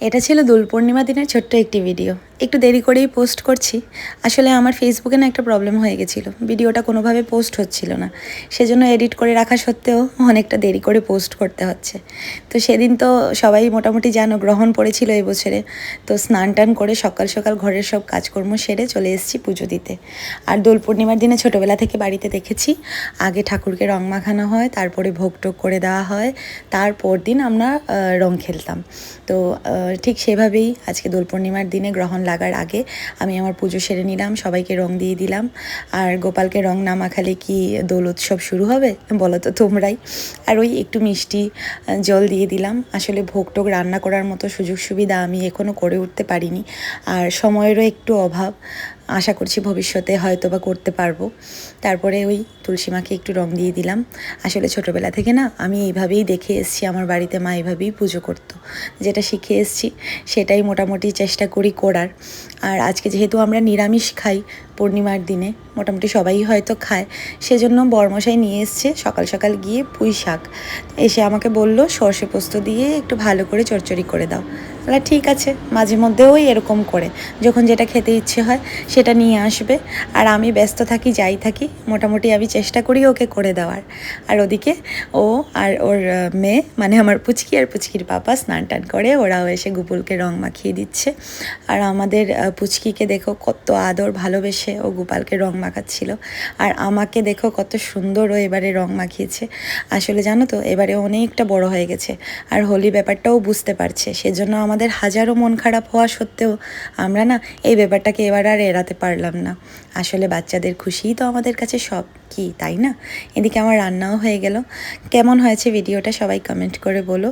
এটা ছিল দোল পূর্ণিমা দিনের ছোট্ট একটি ভিডিও। একটু দেরি করেই পোস্ট করছি। আসলে আমার ফেসবুকে না একটা প্রবলেম হয়ে গেছিলো, ভিডিওটা কোনোভাবে পোস্ট হচ্ছিল না। সেজন্য এডিট করে রাখা সত্ত্বেও অনেকটা দেরি করে পোস্ট করতে হচ্ছে। তো সেদিন তো সবাই মোটামুটি জানো গ্রহণ পড়েছিল এই বছরে। তো স্নান টান করে সকাল সকাল ঘরের সব কাজকর্ম সেরে চলে এসেছি পুজো দিতে। আর দোল পূর্ণিমার দিনে ছোটোবেলা থেকে বাড়িতে দেখেছি আগে ঠাকুরকে রং মাখানো হয়, তারপরে ভোগ টোগ করে দেওয়া হয়, তারপর দিন আমরা রং খেলতাম। তো ঠিক সেভাবেই আজকে দোল পূর্ণিমার দিনে গ্রহণ লাগার আগে আমি আমার পুজো সেরে নিলাম, সবাইকে রং দিয়ে দিলাম। আর গোপালকে রং না মাখালে কি দোল উৎসব শুরু হবে বলো তো তোমরাই। আর ওই একটু মিষ্টি জল দিয়ে দিলাম। আসলে ভোগ টোগ রান্না করার মতো সুযোগ সুবিধা আমি এখনও করে উঠতে পারিনি, আর সময়েরও একটু অভাব। আশা করছি ভবিষ্যতে হয়তো বা করতে পারবো। তারপরে ওই তুলসী মাকে একটু রং দিয়ে দিলাম। আসলে ছোটোবেলা থেকে না আমি এইভাবেই দেখে এসেছি, আমার বাড়িতে মা এইভাবেই পুজো করতো, যেটা শিখে এসেছি সেটাই মোটামুটি চেষ্টা করি করার। আর আজকে যেহেতু আমরা নিরামিষ খাই পূর্ণিমার দিনে, মোটামুটি সবাই হয়তো খায়, সেজন্য বরমশাই নিয়ে এসছে সকাল সকাল গিয়ে পুঁই শাক। এসে আমাকে বললো সর্ষে পোস্ত দিয়ে একটু ভালো করে চচ্চড়ি করে দাও। তাহলে ঠিক আছে, মাঝে মধ্যেও এরকম করে যখন যেটা খেতে ইচ্ছে হয় সেটা নিয়ে আসবে। আর আমি ব্যস্ত থাকি যাই থাকি, মোটামুটি আমি চেষ্টা করি ওকে করে দেওয়ার। আর ওদিকে ও আর ওর মেয়ে মানে আমার পুচকি আর পুচকির পাপা স্নান টান করে ওরাও এসে গোপালকে রং মাখিয়ে দিচ্ছে। আর আমাদের পুচকিকে দেখো কত আদর ভালোবেসে ও গোপালকে রং মাখাচ্ছিল। আর আমাকে দেখো কত সুন্দর ও এবারে রং মাখিয়েছে। আসলে জানো তো এবারে অনেকটা বড় হয়ে গেছে, আর হোলি ব্যাপারটাও বুঝতে পারছে। সেজন্য আমাদের হাজারো মন খারাপ হওয়া সত্ত্বেও আমরা না এই ব্যাপারটাকে এবার আর এড়াতে পারলাম না। আসলে বাচ্চাদের খুশিই তো আমাদের কাছে সব, কি তাই না? এদিকে আমার রান্নাও হয়ে গেল। কেমন হয়েছে ভিডিওটা সবাই কমেন্ট করে বলো।